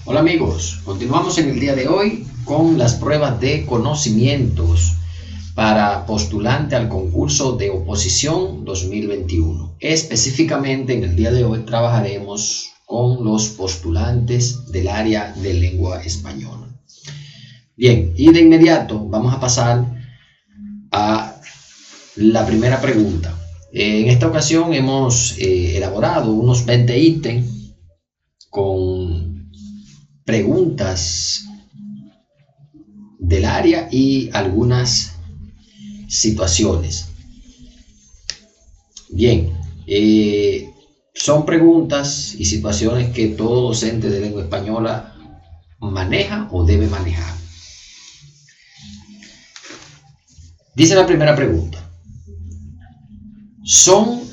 Hola amigos, continuamos en el día de hoy con las pruebas de conocimientos para postulante al concurso de oposición 2021. Específicamente en el día de hoy trabajaremos con los postulantes del área de lengua española. Bien, y de inmediato vamos a pasar a la primera pregunta. En esta ocasión hemos elaborado unos 20 ítems con preguntas del área y algunas situaciones. Bien, son preguntas y situaciones que todo docente de lengua española maneja o debe manejar. Dice la primera pregunta: son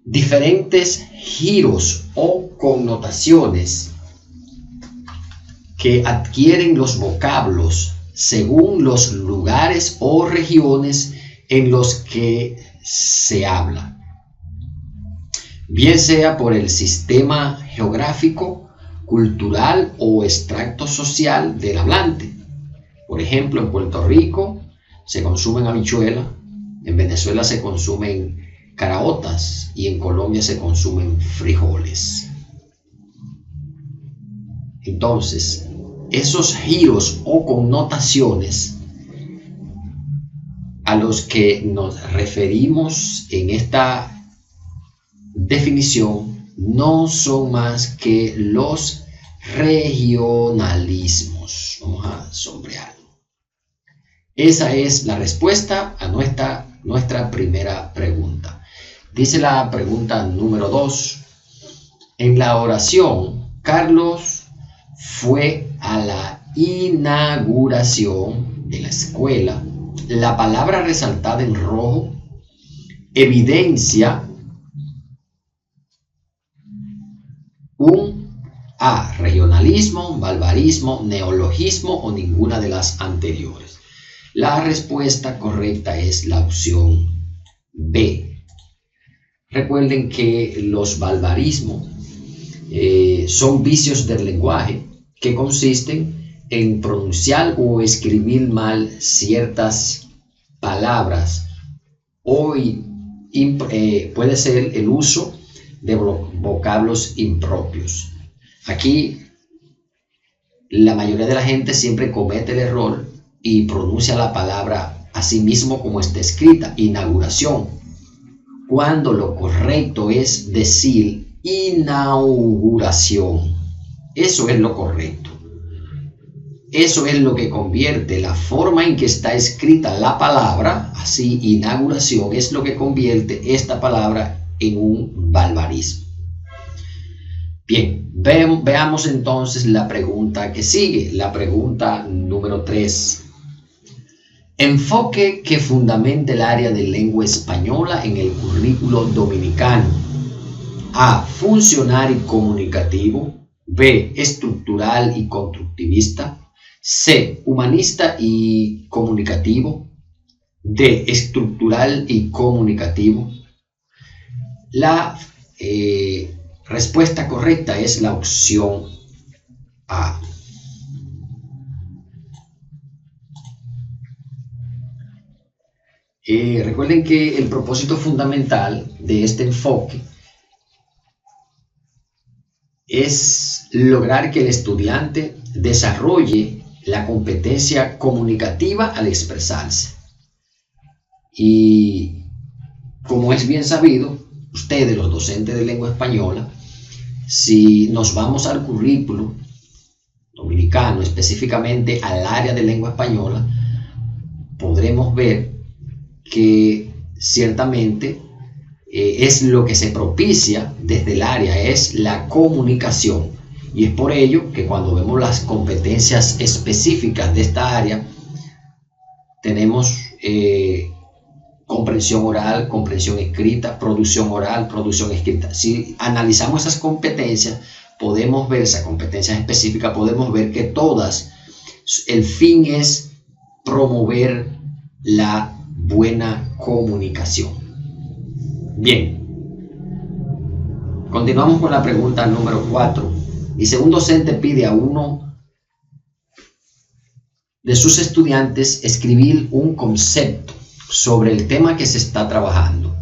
diferentes giros o connotaciones que adquieren los vocablos según los lugares o regiones en los que se habla, bien sea por el sistema geográfico, cultural o extracto social del hablante. Por ejemplo, en Puerto Rico se consumen habichuelas, en Venezuela se consumen caraotas y en Colombia se consumen frijoles. Entonces, esos giros o connotaciones a los que nos referimos en esta definición no son más que los regionalismos. Vamos a sombrearlo. Esa es la respuesta a nuestra primera pregunta. Dice la pregunta número 2. En la oración, Carlos fue a la inauguración de la escuela. La palabra resaltada en rojo evidencia un A, regionalismo, barbarismo, neologismo o ninguna de las anteriores. La respuesta correcta es la opción B. Recuerden que los barbarismos son vicios del lenguaje que consisten en pronunciar o escribir mal ciertas palabras o puede ser el uso de vocablos impropios. Aquí la mayoría de la gente siempre comete el error y pronuncia la palabra así mismo como está escrita, inauguración, cuando lo correcto es decir inauguración. Eso es lo correcto. Eso es lo que convierte la forma en que está escrita la palabra, así inauguración, es lo que convierte esta palabra en un barbarismo. Bien, veamos entonces la pregunta que sigue, la pregunta número 3. Enfoque que fundamenta el área de lengua española en el currículo dominicano. A, funcional y comunicativo. B, estructural y constructivista. C, humanista y comunicativo. D, estructural y comunicativo. La respuesta correcta es la opción A. Recuerden que el propósito fundamental de este enfoque es lograr que el estudiante desarrolle la competencia comunicativa al expresarse. Y como es bien sabido, ustedes, los docentes de lengua española, si nos vamos al currículo dominicano, específicamente al área de lengua española, podremos ver que ciertamente es lo que se propicia desde el área, es la comunicación. Y es por ello que cuando vemos las competencias específicas de esta área, tenemos comprensión oral, comprensión escrita, producción oral, producción escrita. Si analizamos esas competencias, podemos ver esa competencia específica, podemos ver que todas, el fin es promover la buena comunicación. Bien, continuamos con la pregunta número 4. Dice, un docente pide a uno de sus estudiantes escribir un concepto sobre el tema que se está trabajando.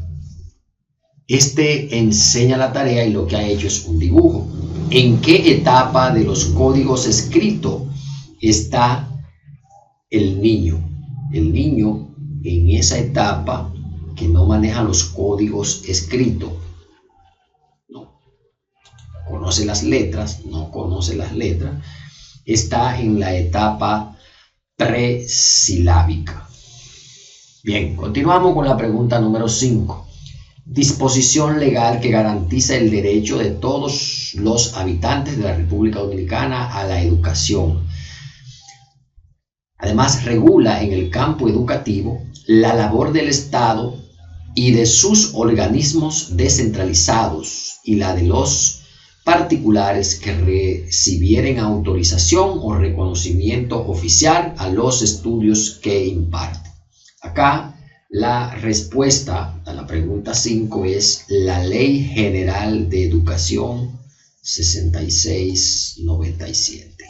Este enseña la tarea y lo que ha hecho es un dibujo. ¿En qué etapa de los códigos escritos está el niño? El niño en esa etapa que no maneja los códigos escritos. No conoce las letras, está en la etapa presilábica. Bien, continuamos con la pregunta número 5. Disposición legal que garantiza el derecho de todos los habitantes de la República Dominicana a la educación. Además, regula en el campo educativo la labor del Estado y de sus organismos descentralizados y la de los particulares que recibieren autorización o reconocimiento oficial a los estudios que imparte. Acá la respuesta a la pregunta 5 es la Ley General de Educación 6697.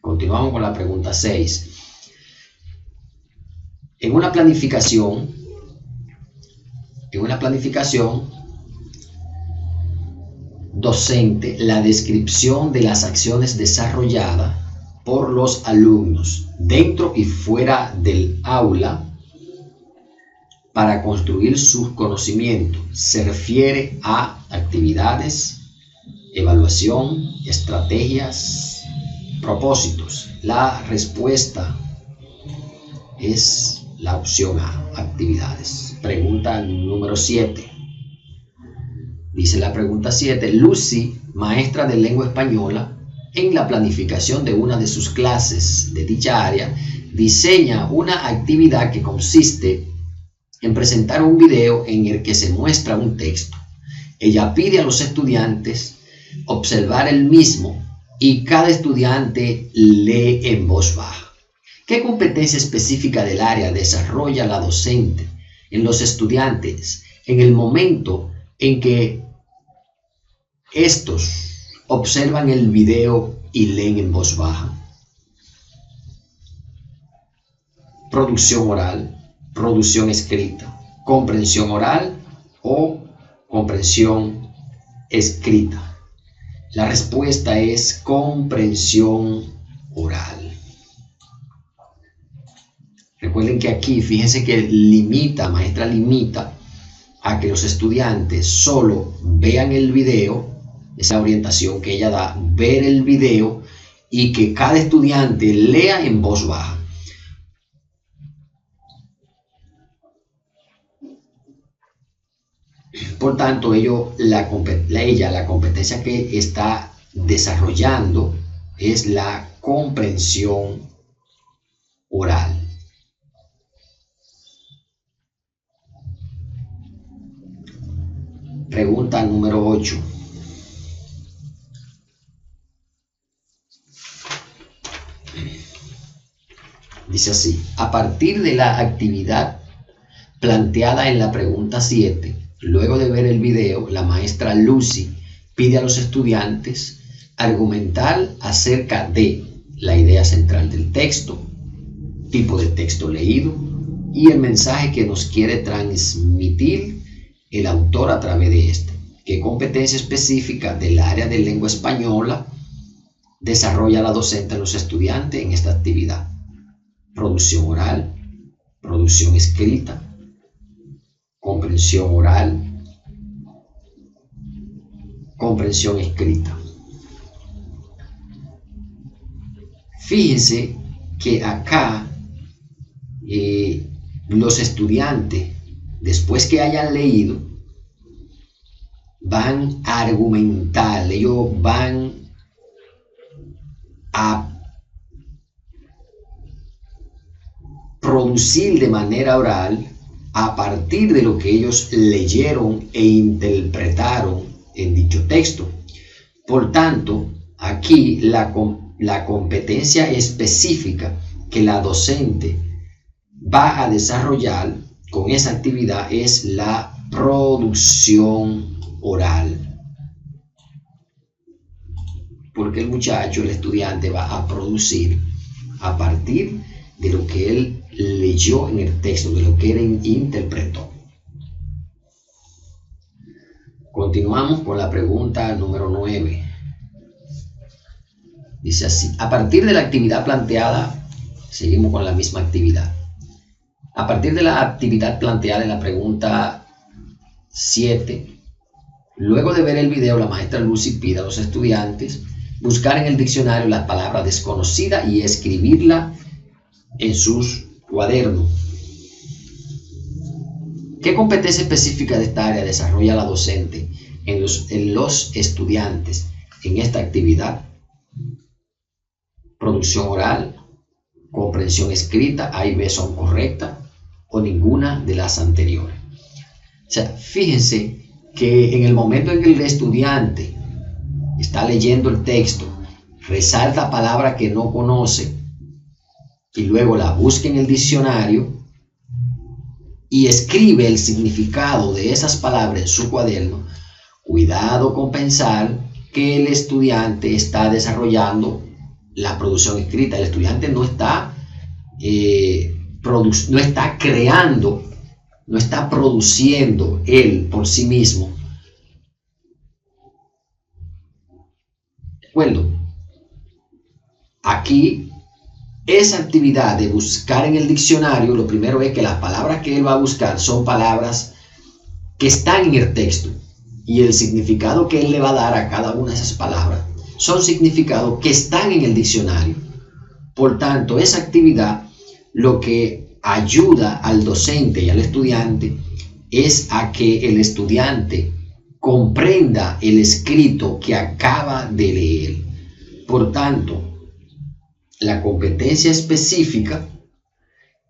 Continuamos con la pregunta 6. En una planificación docente, la descripción de las acciones desarrolladas por los alumnos dentro y fuera del aula para construir sus conocimientos se refiere a actividades, evaluación, estrategias, propósitos. La respuesta es la opción A, actividades. Pregunta número 7. Dice la pregunta 7, Lucy, maestra de lengua española, en la planificación de una de sus clases de dicha área, diseña una actividad que consiste en presentar un video en el que se muestra un texto. Ella pide a los estudiantes observar el mismo y cada estudiante lee en voz baja. ¿Qué competencia específica del área desarrolla la docente en los estudiantes en el momento en que estos observan el video y leen en voz baja? Producción oral, producción escrita, comprensión oral o comprensión escrita. La respuesta es comprensión oral. Recuerden que aquí, fíjense que maestra limita a que los estudiantes solo vean el video. Esa orientación que ella da, ver el video y que cada estudiante lea en voz baja. Por tanto, la competencia que está desarrollando es la comprensión oral. Pregunta número 8. Dice así, a partir de la actividad planteada en la pregunta 7, luego de ver el video, la maestra Lucy pide a los estudiantes argumentar acerca de la idea central del texto, tipo de texto leído y el mensaje que nos quiere transmitir el autor a través de este. ¿Qué competencia específica del área de lengua española desarrolla la docente a los estudiantes en esta actividad? Producción oral, producción escrita, comprensión oral, comprensión escrita. Fíjense que acá los estudiantes, después que hayan leído, van a argumentar, ellos van a producir de manera oral a partir de lo que ellos leyeron e interpretaron en dicho texto. Por tanto, aquí la competencia específica que la docente va a desarrollar con esa actividad es la producción oral. porque el muchacho, el estudiante, va a producir a partir de lo que él leyó en el texto, de lo que él interpretó. Continuamos con la pregunta número 9. Dice así: a partir de la actividad planteada, seguimos con la misma actividad. A partir de la actividad planteada en la pregunta 7, luego de ver el video, la maestra Lucy pide a los estudiantes buscar en el diccionario la palabra desconocida y escribirla en sus cuadernos. ¿Qué competencia específica de esta área desarrolla la docente en los estudiantes en esta actividad? Producción oral, comprensión escrita, A y B son correctas, o ninguna de las anteriores. O sea, fíjense que en el momento en que el estudiante está leyendo el texto, resalta palabra que no conoce y luego la busca en el diccionario y escribe el significado de esas palabras en su cuaderno, cuidado con pensar que el estudiante está desarrollando la producción escrita. El estudiante no está creando, no está produciendo él por sí mismo. ¿De acuerdo? Aquí, esa actividad de buscar en el diccionario, lo primero es que las palabras que él va a buscar son palabras que están en el texto, y el significado que él le va a dar a cada una de esas palabras son significados que están en el diccionario. Por tanto, esa actividad lo que ayuda al docente y al estudiante es a que el estudiante comprenda el escrito que acaba de leer. Por tanto, la competencia específica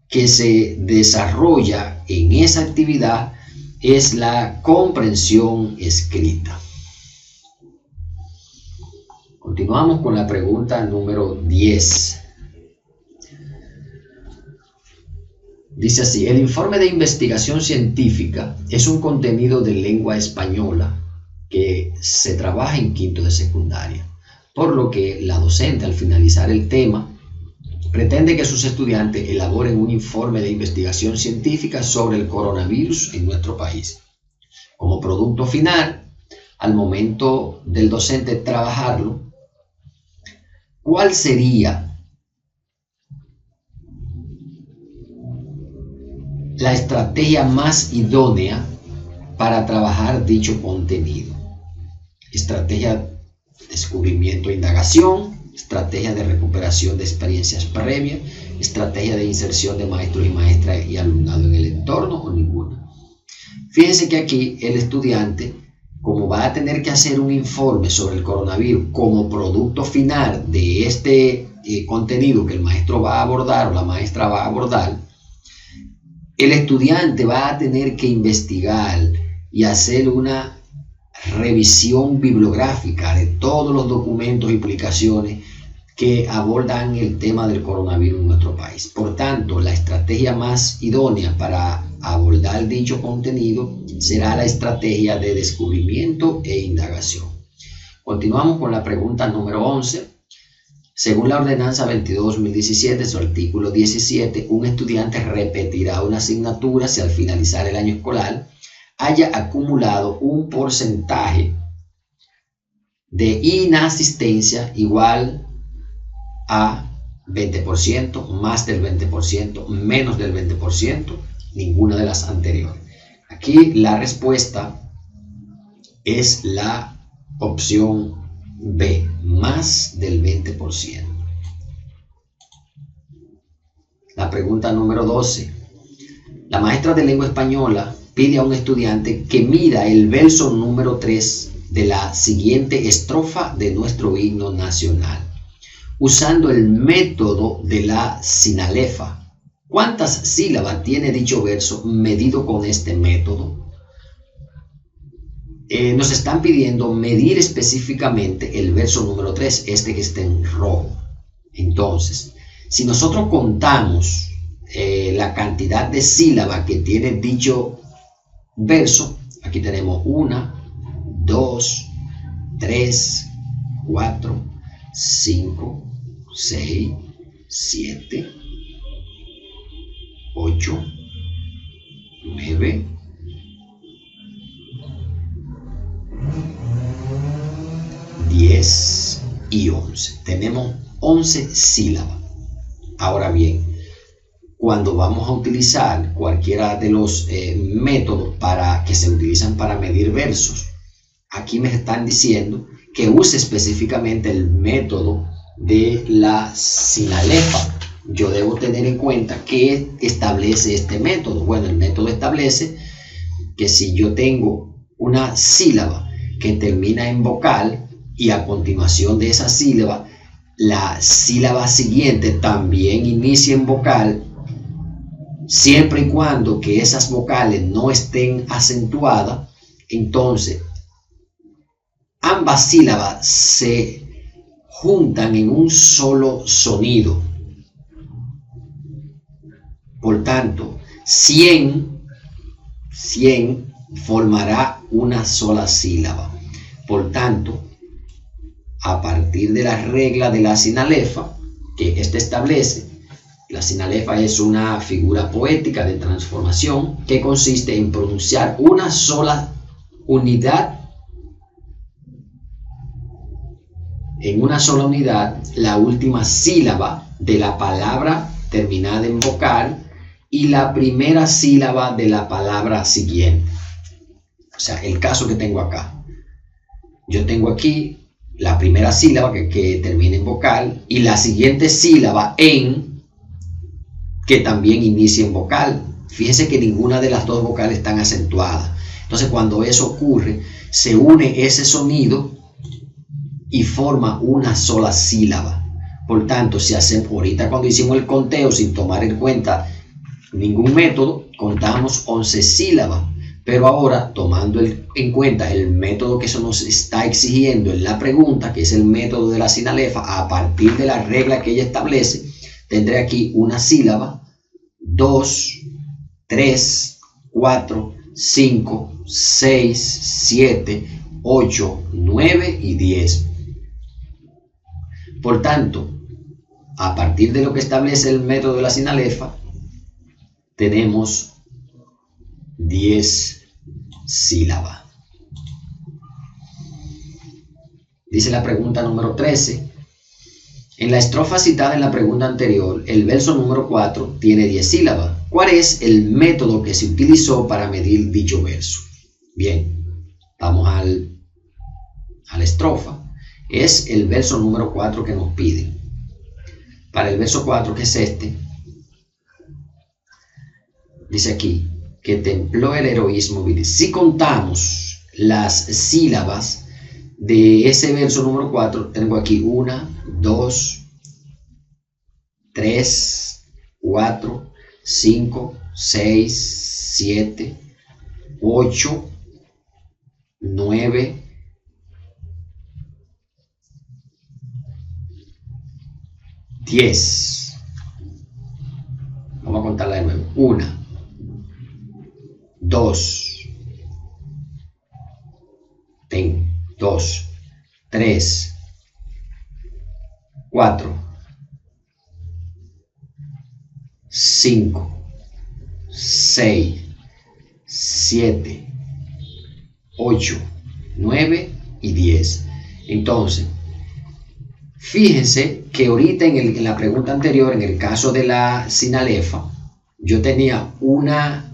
que se desarrolla en esa actividad es la comprensión escrita. Continuamos con la pregunta número 10. Dice así: el informe de investigación científica es un contenido de lengua española que se trabaja en quinto de secundaria, por lo que la docente, al finalizar el tema, pretende que sus estudiantes elaboren un informe de investigación científica sobre el coronavirus en nuestro país. Como producto final, al momento del docente trabajarlo, ¿cuál sería la estrategia más idónea para trabajar dicho contenido? Estrategia de descubrimiento e indagación, estrategia de recuperación de experiencias previas, estrategia de inserción de maestros y maestras y alumnado en el entorno, o ninguna. Fíjense que aquí el estudiante, como va a tener que hacer un informe sobre el coronavirus como producto final de este contenido que el maestro va a abordar o la maestra va a abordar, el estudiante va a tener que investigar y hacer una revisión bibliográfica de todos los documentos y publicaciones que abordan el tema del coronavirus en nuestro país. Por tanto, la estrategia más idónea para abordar dicho contenido será la estrategia de descubrimiento e indagación. Continuamos con la pregunta número 11. Según la ordenanza 22/2017, su artículo 17, un estudiante repetirá una asignatura si al finalizar el año escolar haya acumulado un porcentaje de inasistencia igual a 20%, más del 20%, menos del 20%, ninguna de las anteriores. Aquí la respuesta es la opción B, más del 20%. La pregunta número 12. La maestra de lengua española pide a un estudiante que mida el verso número 3 de la siguiente estrofa de nuestro himno nacional, usando el método de la sinalefa. ¿Cuántas sílabas tiene dicho verso medido con este método? Nos están pidiendo medir específicamente el verso número 3, este que está en rojo. Entonces, si nosotros contamos la cantidad de sílabas que tiene dicho verso, aquí tenemos 1, 2, 3, 4, 5, 6, 7, 8, 9, 10 y 11. Tenemos 11 sílabas. Ahora bien, cuando vamos a utilizar cualquiera de los métodos que se utilizan para medir versos, aquí me están diciendo que use específicamente el método de la sinalefa. Yo debo tener en cuenta qué establece este método. Bueno, el método establece que si yo tengo una sílaba que termina en vocal y a continuación de esa sílaba, la sílaba siguiente también inicia en vocal, siempre y cuando que esas vocales no estén acentuadas, entonces ambas sílabas se juntan en un solo sonido. Por tanto, 100 formará una sola sílaba. Por tanto, a partir de la regla de la sinalefa que éste establece, la sinalefa es una figura poética de transformación que consiste en pronunciar una sola unidad, la última sílaba de la palabra terminada en vocal y la primera sílaba de la palabra siguiente. O sea, el caso que tengo acá. Yo tengo aquí la primera sílaba que termina en vocal y la siguiente sílaba que también inicia en vocal. Fíjense que ninguna de las dos vocales están acentuadas. Entonces, cuando eso ocurre, se une ese sonido y forma una sola sílaba. Por tanto, si hacemos ahorita cuando hicimos el conteo sin tomar en cuenta ningún método, contamos 11 sílabas. Pero ahora, tomando en cuenta el método que eso nos está exigiendo en la pregunta, que es el método de la sinalefa, a partir de la regla que ella establece, tendré aquí una sílaba, 2, 3, 4, 5, 6, 7, 8, 9 y 10. Por tanto, a partir de lo que establece el método de la sinalefa, tenemos 10 sílabas. Dice la pregunta número 13. En la estrofa citada en la pregunta anterior, el verso número 4 tiene 10 sílabas. ¿Cuál es el método que se utilizó para medir dicho verso? Bien, vamos a la estrofa. Es el verso número 4 que nos pide. Para el verso 4, que es este, dice aquí que templó el heroísmo viril. Si contamos las sílabas de ese verso número 4, tengo aquí 1, 2, 3, 4, 5, 6, 7, 8, 9, 10. Vamos a contarla de nuevo. 1, 2, 3, 4, 5, 6, 7, 8, 9 y 10. Entonces, fíjense que ahorita en la pregunta anterior, en el caso de la sinalefa, yo tenía una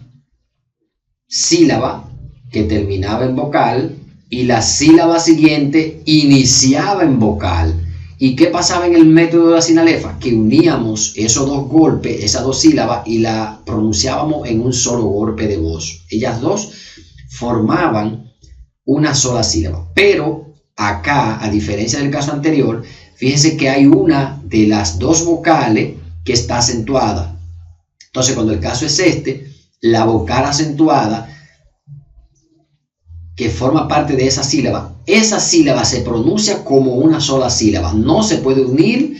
sílaba que terminaba en vocal y la sílaba siguiente iniciaba en vocal. ¿Y qué pasaba en el método de la sinalefa? Que uníamos esos dos golpes, esas dos sílabas, y la pronunciábamos en un solo golpe de voz. Ellas dos formaban una sola sílaba. Pero acá, a diferencia del caso anterior, fíjense que hay una de las dos vocales que está acentuada. Entonces, cuando el caso es este, la vocal acentuada que forma parte de esa sílaba se pronuncia como una sola sílaba. No se puede unir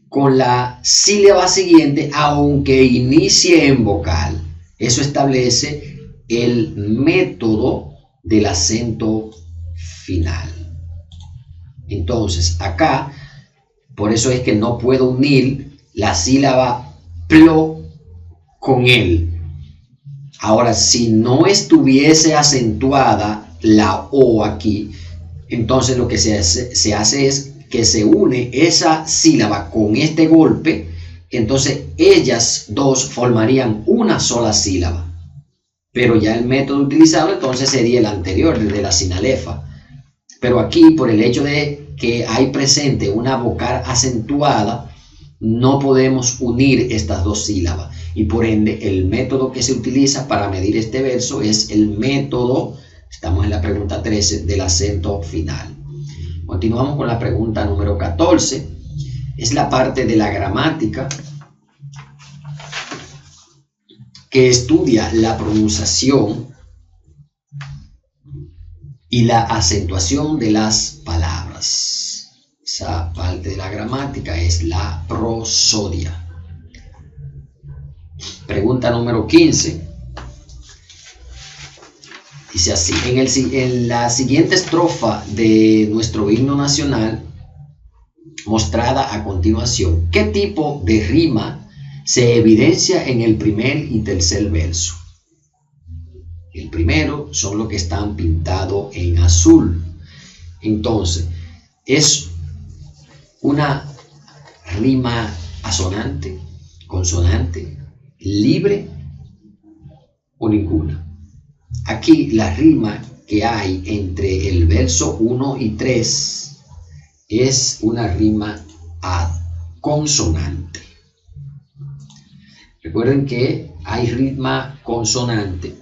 con la sílaba siguiente aunque inicie en vocal. Eso establece el método del acento final. Entonces, acá Por eso es que no puedo unir la sílaba plo con él. Ahora, si no estuviese acentuada la O aquí, entonces lo que se hace es que se une esa sílaba con este golpe, entonces ellas dos formarían una sola sílaba. Pero ya el método utilizado entonces sería el anterior, el de la sinalefa. Pero aquí, por el hecho de que hay presente una vocal acentuada, no podemos unir estas dos sílabas. Y por ende, el método que se utiliza para medir este verso es el método, estamos en la pregunta 13, del acento final. Continuamos con la pregunta número 14. Es la parte de la gramática que estudia la pronunciación y la acentuación de las palabras. Esa parte de la gramática es la prosodia. Pregunta número 15. Dice así: en la siguiente estrofa de nuestro himno nacional, mostrada a continuación, ¿qué tipo de rima se evidencia en el primer y tercer verso? El primero son los que están pintados en azul. Entonces, ¿es una rima asonante, consonante, libre o ninguna? Aquí la rima que hay entre el verso 1 y 3 es una rima consonante. Recuerden que hay rima consonante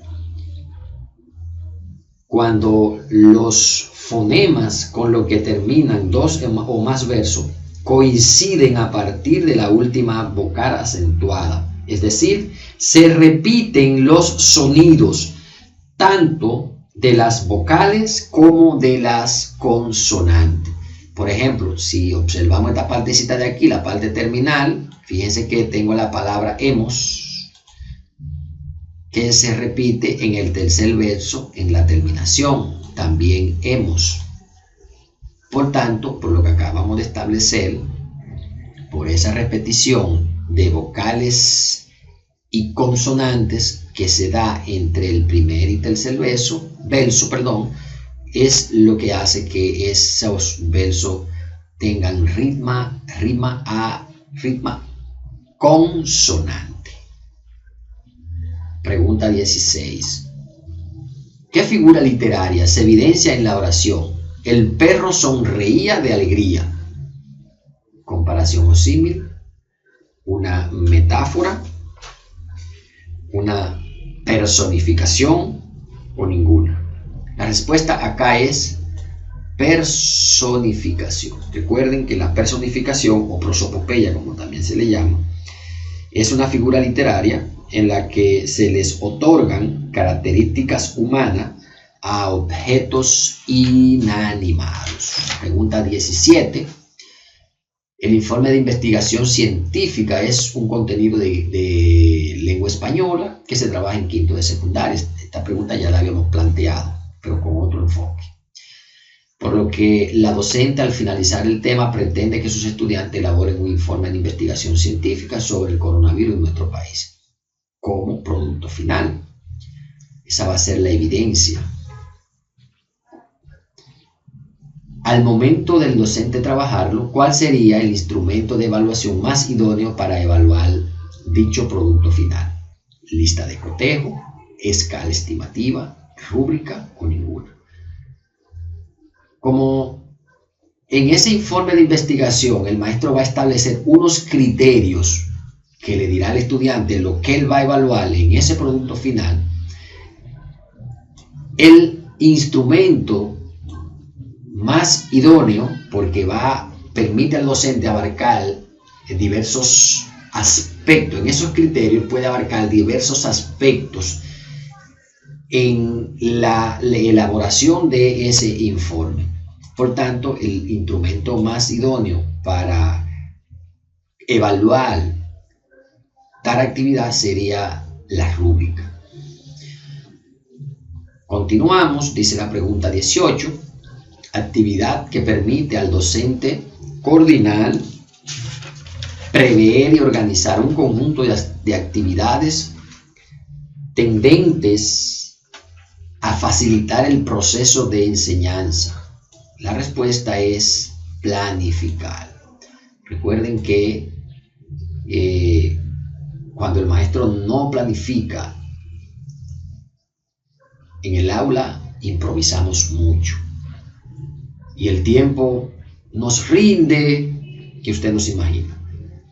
cuando los fonemas con los que terminan dos o más versos coinciden a partir de la última vocal acentuada. Es decir, se repiten los sonidos tanto de las vocales como de las consonantes. Por ejemplo, si observamos esta partecita de aquí, la parte terminal, fíjense que tengo la palabra hemos, que se repite en el tercer verso en la terminación, también hemos. Por tanto, por lo que acabamos de establecer, por esa repetición de vocales y consonantes que se da entre el primer y tercer verso, es lo que hace que esos versos tengan rima consonante. Pregunta 16. ¿Qué figura literaria se evidencia en la oración? El perro sonreía de alegría. Comparación o símil, una metáfora, una personificación o ninguna. La respuesta acá es personificación. Recuerden que la personificación o prosopopeya, como también se le llama, es una figura literaria en la que se les otorgan características humanas a objetos inanimados. Pregunta 17. El informe de investigación científica es un contenido de lengua española que se trabaja en quinto de secundaria. Esta pregunta ya la habíamos planteado, pero con otro enfoque. Por lo que la docente, al finalizar el tema, pretende que sus estudiantes elaboren un informe de investigación científica sobre el coronavirus en nuestro país como producto final. Esa va a ser la evidencia. Al momento del docente trabajarlo, ¿cuál sería el instrumento de evaluación más idóneo para evaluar dicho producto final? Lista de cotejo, escala estimativa, rúbrica o ninguna. Como en ese informe de investigación el maestro va a establecer unos criterios que le dirá al estudiante lo que él va a evaluar en ese producto final, el instrumento más idóneo, porque permite al docente abarcar diversos aspectos, en esos criterios puede abarcar diversos aspectos en la elaboración de ese informe. Por tanto, el instrumento más idóneo para evaluar tal actividad sería la rúbrica. Continuamos, dice la pregunta 18, actividad que permite al docente coordinar prever y organizar un conjunto de actividades tendentes a facilitar el proceso de enseñanza? La respuesta es planificar. Recuerden que cuando el maestro no planifica en el aula, improvisamos mucho y el tiempo nos rinde que usted no se imagina.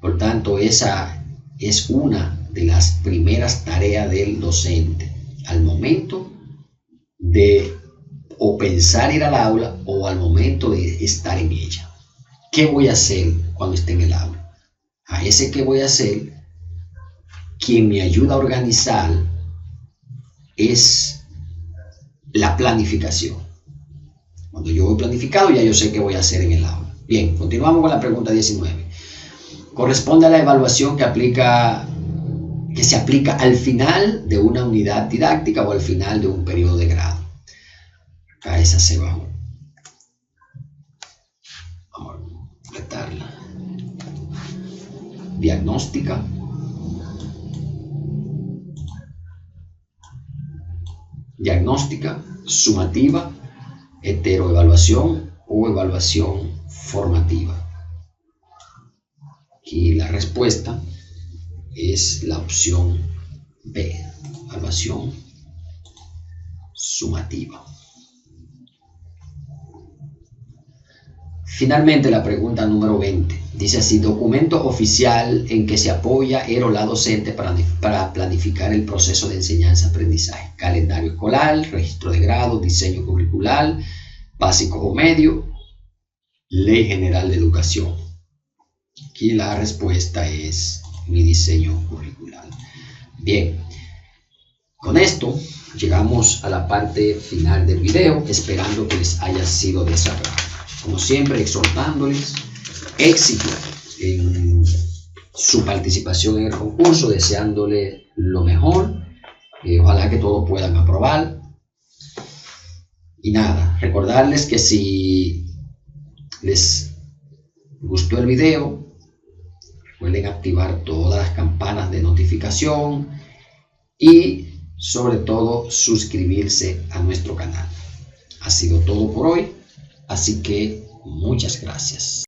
Por tanto, esa es una de las primeras tareas del docente al momento de o pensar ir al aula o al momento de estar en ella. ¿Qué voy a hacer cuando esté en el aula? A ese que voy a hacer, quien me ayuda a organizar es la planificación. Cuando yo voy planificado, ya yo sé qué voy a hacer en el aula. Bien, continuamos con la pregunta 19. Corresponde a la evaluación que se aplica al final de una unidad didáctica o al final de un periodo de grado. Acá esa se bajó. Vamos a completarla. Diagnóstica. Diagnóstica, sumativa, heteroevaluación o evaluación formativa. Aquí la respuesta es la opción B, evaluación sumativa. Finalmente, la pregunta número 20 dice así: documento oficial en que se apoya el o la docente para planificar el proceso de enseñanza-aprendizaje. Calendario escolar, registro de grado, diseño curricular, básico o medio, Ley General de Educación. Aquí la respuesta es mi diseño curricular. Bien, con esto llegamos a la parte final del video, esperando que les haya sido de su agrado. Como siempre, exhortándoles éxito en su participación en el concurso, deseándole lo mejor. Ojalá que todos puedan aprobar. Y nada, recordarles que si les gustó el video, recuerden activar todas las campanas de notificación y sobre todo suscribirse a nuestro canal. Ha sido todo por hoy, así que muchas gracias.